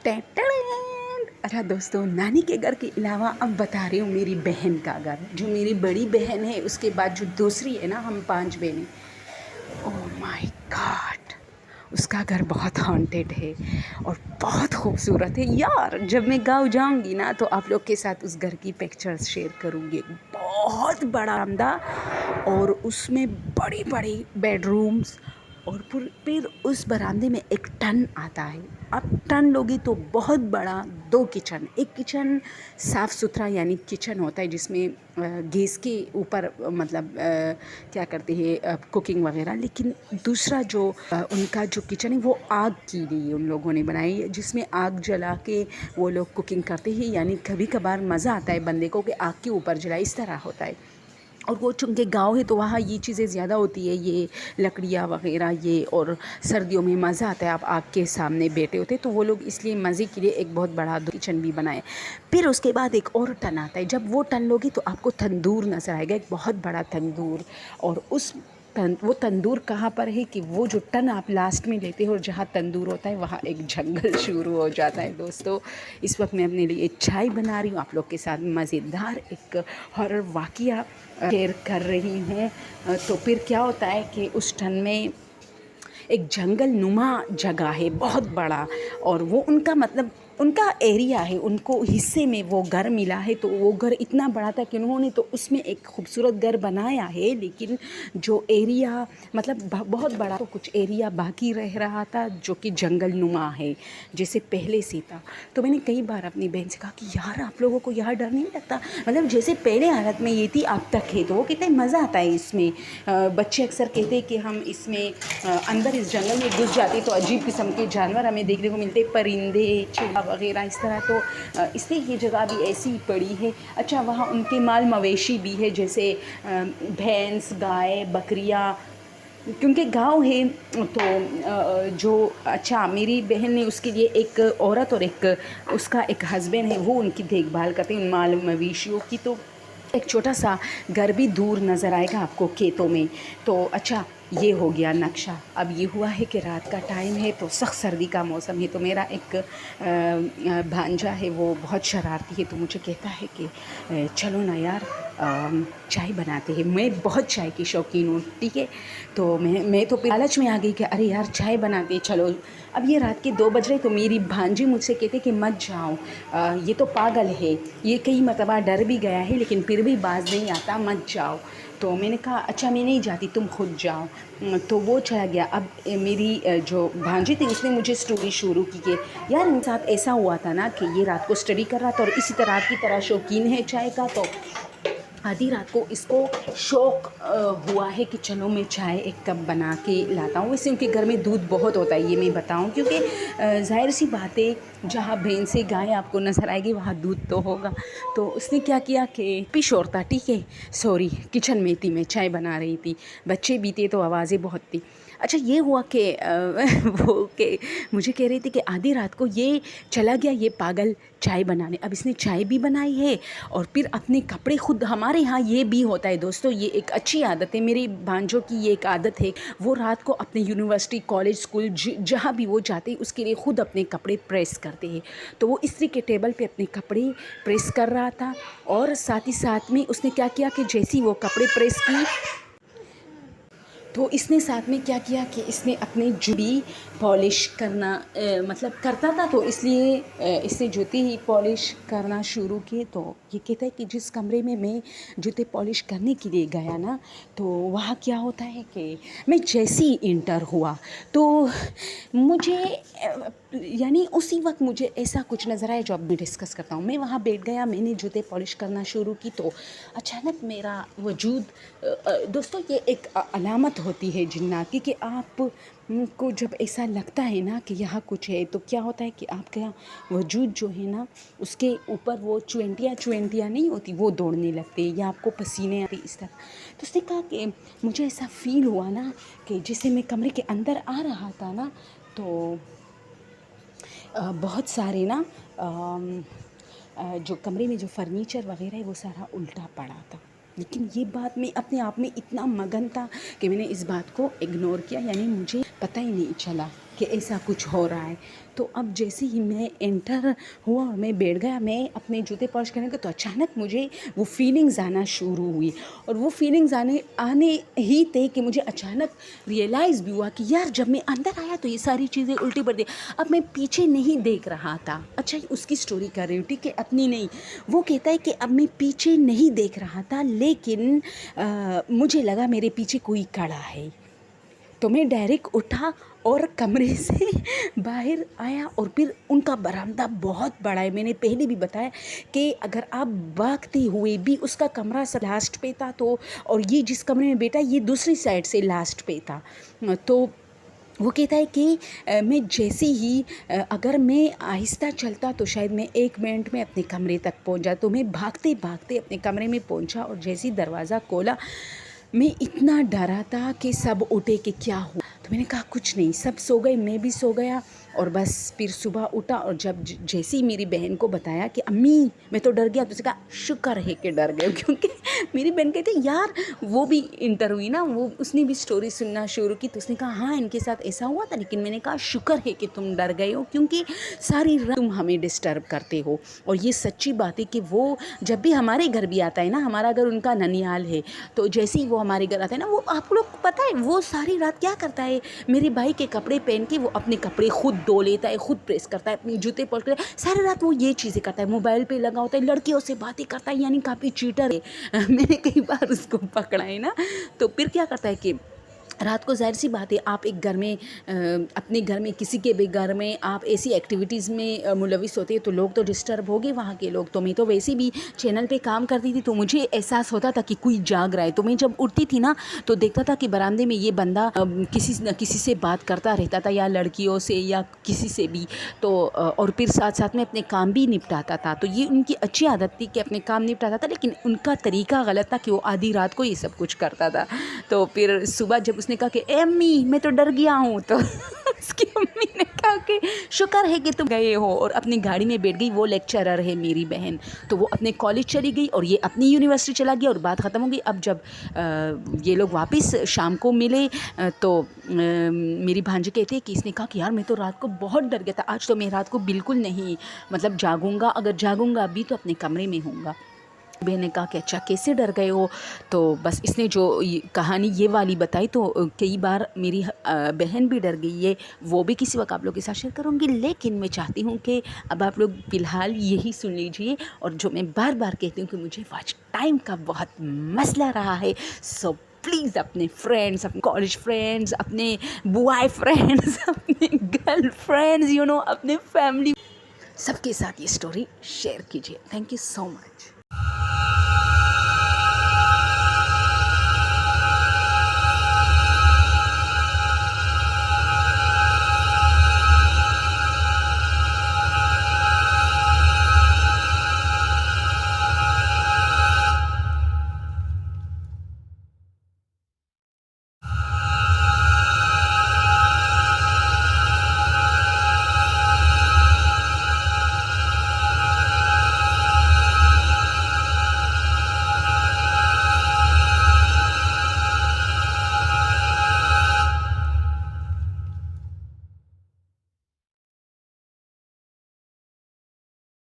टेटड़ें। अच्छा दोस्तों, नानी के घर के अलावा अब बता रही हूँ मेरी बहन का घर। जो मेरी बड़ी बहन है, उसके बाद जो दूसरी है ना, हम 5 बहनें। ओह माय गॉड, उसका घर बहुत हॉन्टेड है और बहुत खूबसूरत है यार। जब मैं गाँव जाऊँगी ना, तो आप लोग के साथ उस घर की पिक्चर्स शेयर करूँगी। बहुत बड़ा बरामदा और उसमें बड़ी बड़ी बेडरूम्स, और फिर उस बरामदे में एक टन आता है। अब टन लोगी तो बहुत बड़ा 2 किचन, एक किचन साफ़ सुथरा यानी किचन होता है जिसमें गैस के ऊपर मतलब क्या करते हैं कुकिंग वगैरह। लेकिन दूसरा जो उनका जो किचन है वो आग की गई है, उन लोगों ने बनाई है, जिसमें आग जला के वो लोग कुकिंग करते हैं। यानी कभी कभार मज़ा आता है बंदे को कि आग के ऊपर जलाए, इस तरह होता है। और वो चूँकि गाँव है तो वहाँ ये चीज़ें ज़्यादा होती है, ये लकड़ियाँ वग़ैरह ये। और सर्दियों में मज़ा आता है, आप आग के सामने बैठे होते, तो वो लोग इसलिए मज़े के लिए एक बहुत बड़ा किचन भी बनाए। फिर उसके बाद एक और टन आता है। जब वो टन लोगे तो आपको तंदूर नज़र आएगा, एक बहुत बड़ा तंदूर। और वो तंदूर कहाँ पर है कि वो जो टन आप लास्ट में लेते हो और जहाँ तंदूर होता है वहाँ एक जंगल शुरू हो जाता है। दोस्तों, इस वक्त मैं अपने लिए चाय बना रही हूँ, आप लोग के साथ मज़ेदार एक हॉरर वाक़या शेयर कर रही हूँ। तो फिर क्या होता है कि उस टन में एक जंगल नुमा जगह है बहुत बड़ा, और वो उनका मतलब उनका एरिया है, उनको हिस्से में वो घर मिला है। तो वो घर इतना बड़ा था कि उन्होंने तो उसमें एक खूबसूरत घर बनाया है, लेकिन जो एरिया मतलब बहुत बड़ा, तो कुछ एरिया बाकी रह रहा था जो कि जंगल नुमा है जैसे पहले से था। तो मैंने कई बार अपनी बहन से कहा कि यार आप लोगों को यहाँ डर नहीं लगता, मतलब जैसे पहले हालत में ये थी अब तक है, तो वो कितने मज़ा आता है इसमें। बच्चे अक्सर कहते हैं कि हम इसमें अंदर इस जंगल में घुस जाते तो अजीब किस्म के जानवर हमें देखने को मिलते, परिंदे चिड़िया वगैरह इस तरह। तो इसलिए ये जगह भी ऐसी ही पड़ी है। अच्छा, वहाँ उनके माल मवेशी भी है, जैसे भैंस, गाय, बकरियाँ, क्योंकि गांव है। तो जो अच्छा, मेरी बहन ने उसके लिए एक औरत और एक उसका एक हस्बैंड है, वो उनकी देखभाल करते हैं उन माल मवेशियों की। तो एक छोटा सा घर भी दूर नज़र आएगा आपको खेतों में। तो अच्छा, ये हो गया नक्शा। अब ये हुआ है कि रात का टाइम है, तो सख्त सर्दी का मौसम है। तो मेरा एक भांजा है, वो बहुत शरारती है, तो मुझे कहता है कि चलो ना यार चाय बनाते हैं। मैं बहुत चाय की शौकीन हूँ, ठीक है। तो मैं तो लालच में आ गई कि अरे यार चाय बनाते चलो। अब ये रात के 2 बज रहे, तो मेरी भांजी मुझसे कहते कि मत जाओ, ये तो पागल है, ये कई मरतबा डर भी गया है लेकिन फिर भी बाज नहीं आता, मत जाओ। तो मैंने कहा अच्छा मैं नहीं जाती, तुम खुद जाओ। तो वो चला गया। अब मेरी जो भांजी थी उसने मुझे स्टोरी शुरू की कि यार मेरे साथ ऐसा हुआ था ना कि ये रात को स्टडी कर रहा था और इसी तरह आपकी तरह शौकीन है चाय का। तो आधी रात को इसको शौक़ हुआ है कि चलो मैं चाय एक कप बना के लाता हूँ। वैसे उनके घर में दूध बहुत होता है, ये मैं बताऊँ, क्योंकि ज़ाहिर सी बात है, जहाँ भैंसें गाय आपको नज़र आएगी वहाँ दूध तो होगा। तो उसने क्या किया कि शोर था, ठीक है, सॉरी, किचन में थी, मैं चाय बना रही थी, बच्चे भी थे तो आवाज़ें बहुत थी। अच्छा, ये हुआ कि वो के मुझे कह रही थी कि आधी रात को ये चला गया ये पागल चाय बनाने। अब इसने चाय भी बनाई है और फिर अपने कपड़े खुद, हमारे यहाँ ये भी होता है दोस्तों, ये एक अच्छी आदत है, मेरी भांजों की ये एक आदत है। वो रात को अपने यूनिवर्सिटी, कॉलेज, स्कूल जहाँ भी वो जाते हैं उसके लिए खुद अपने कपड़े प्रेस करते हैं। तो वो इस्त्री के टेबल पे अपने कपड़े प्रेस कर रहा था, और साथ ही साथ में उसने क्या किया कि जैसे ही वो कपड़े प्रेस की, तो इसने साथ में क्या किया कि इसने अपने जूती पॉलिश करना मतलब करता था, तो इसलिए इसने जूती ही पॉलिश करना शुरू किए। तो ये कहता है कि जिस कमरे में मैं जूते पॉलिश करने के लिए गया ना, तो वहाँ क्या होता है कि मैं जैसे ही इंटर हुआ तो मुझे यानी उसी वक्त मुझे ऐसा कुछ नज़र आया जो अब मैं डिस्कस करता हूँ। मैं वहाँ बैठ गया, मैंने जूते पॉलिश करना शुरू की, तो अचानक मेरा वजूद दोस्तों, ये एक अलामत होती है जिन्नात की कि आप को जब ऐसा लगता है ना कि यहाँ कुछ है, तो क्या होता है कि आपका वजूद जो है ना, उसके ऊपर वो चुंटियाँ नहीं होती, वो दौड़ने लगते हैं या आपको पसीने आते इस तरह। तो उसने कहा कि मुझे ऐसा फ़ील हुआ ना कि जैसे मैं कमरे के अंदर आ रहा था ना, तो बहुत सारे ना जो कमरे में जो फर्नीचर वगैरह है वो सारा उल्टा पड़ा था। लेकिन ये बात मैं अपने आप में इतना मगन था कि मैंने इस बात को इग्नोर किया, यानी मुझे पता ही नहीं चला। कि ऐसा कुछ हो रहा है। तो अब जैसे ही मैं एंटर हुआ और मैं बैठ गया, मैं अपने जूते पॉलिश करने के, तो अचानक मुझे वो फीलिंग्स आना शुरू हुई। और वो फीलिंग्स आने ही थे कि मुझे अचानक रियलाइज़ भी हुआ कि यार जब मैं अंदर आया तो ये सारी चीज़ें उल्टी पड़ गई। अब मैं पीछे नहीं देख रहा था। अच्छा, उसकी स्टोरी कर रही हूँ, ठीक है, अपनी नहीं। वो कहता है कि अब मैं पीछे नहीं देख रहा था, लेकिन मुझे लगा मेरे पीछे कोई खड़ा है। तो मैं डायरेक्ट उठा और कमरे से बाहर आया। और फिर उनका बरामदा बहुत बड़ा है, मैंने पहले भी बताया कि अगर आप भागते हुए भी, उसका कमरा सब लास्ट पे था, तो और ये जिस कमरे में बैठा ये दूसरी साइड से लास्ट पे था। तो वो कहता है कि मैं जैसे ही अगर मैं आहिस्ता चलता तो शायद मैं 1 मिनट में अपने कमरे तक पहुंच जाता। तो मैं भागते भागते अपने कमरे में पहुंचा और जैसे ही दरवाज़ा खोला, मैं इतना डरा था कि सब उठे कि क्या हुआ। तो मैंने कहा कुछ नहीं, सब सो गए, मैं भी सो गया। और बस फिर सुबह उठा और जब जैसे ही मेरी बहन को बताया कि अम्मी मैं तो डर गया, तो उसने कहा शुक्र है कि डर गए। क्योंकि मेरी बहन कहती यार, वो भी इंटर हुई ना, वो उसने भी स्टोरी सुनना शुरू की, तो उसने कहा हाँ इनके साथ ऐसा हुआ था। लेकिन मैंने कहा शुक्र है कि तुम डर गए हो, क्योंकि सारी रात तुम हमें डिस्टर्ब करते हो। और ये सच्ची बात है कि वो जब भी हमारे घर भी आता है ना, हमारा घर उनका ननिहाल है, तो जैसे ही वो हमारे घर आता है ना, वो आप लोग पता है वो सारी रात क्या करता है, मेरे भाई के कपड़े पहन के वो अपने कपड़े खुद धो लेता है, खुद प्रेस करता है, अपने जूते पॉलिश करता है, सारी रात वो ये चीज़ें करता है, मोबाइल पे लगा होता है, लड़कियों से बातें करता है, यानी काफ़ी चीटर है। मैंने कई बार उसको पकड़ा है ना। तो फिर क्या करता है कि रात को ज़ाहिर सी बात है, आप एक घर में अपने घर में किसी के भी घर में आप ऐसी एक्टिविटीज़ में मुलविस होते हैं तो लोग तो डिस्टर्ब हो गए वहाँ के लोग। तो मैं तो वैसे भी चैनल पे काम करती थी, तो मुझे एहसास होता था कि कोई जाग रहा है। तो मैं जब उठती थी ना, तो देखता था कि बरामदे में ये बंदा किसी न किसी से बात करता रहता था, या लड़कियों से या किसी से भी। तो और फिर साथ साथ में अपने काम भी निपटाता था। तो ये उनकी अच्छी आदत थी कि अपने काम निपटाता था, लेकिन उनका तरीका गलत था कि वो आधी रात को ये सब कुछ करता था। तो फिर सुबह जब उसने कहा कि ए अम्मी मैं तो डर गया हूँ, तो उसकी अम्मी ने कहा कि शुक्र है कि तुम गए हो, और अपनी गाड़ी में बैठ गई। वो लेक्चरर है मेरी बहन, तो वो अपने कॉलेज चली गई और ये अपनी यूनिवर्सिटी चला गया और बात ख़त्म हो गई। अब जब ये लोग वापस शाम को मिले, तो मेरी भांजी कहती है कि इसने कहा कि यार मैं तो रात को बहुत डर गया था, आज तो मैं रात को बिल्कुल नहीं मतलब जागूंगा, अगर जागूंगा अभी तो अपने कमरे में होऊंगा। बहन ने कहा कि अच्छा कैसे डर गए हो। तो बस इसने जो कहानी ये वाली बताई, तो कई बार मेरी बहन भी डर गई है, वो भी किसी वक्त आप लोग के साथ शेयर करूँगी। लेकिन मैं चाहती हूँ कि अब आप लोग फ़िलहाल यही सुन लीजिए। और जो मैं बार बार कहती हूँ कि मुझे वॉच टाइम का बहुत मसला रहा है, सो प्लीज़ अपने फ्रेंड्स, अपने कॉलेज फ्रेंड्स, अपने बॉय फ्रेंड्स, अपने गर्ल फ्रेंड्स, अपने फैमिली, सबके साथ ये स्टोरी शेयर कीजिए। Thank you so much.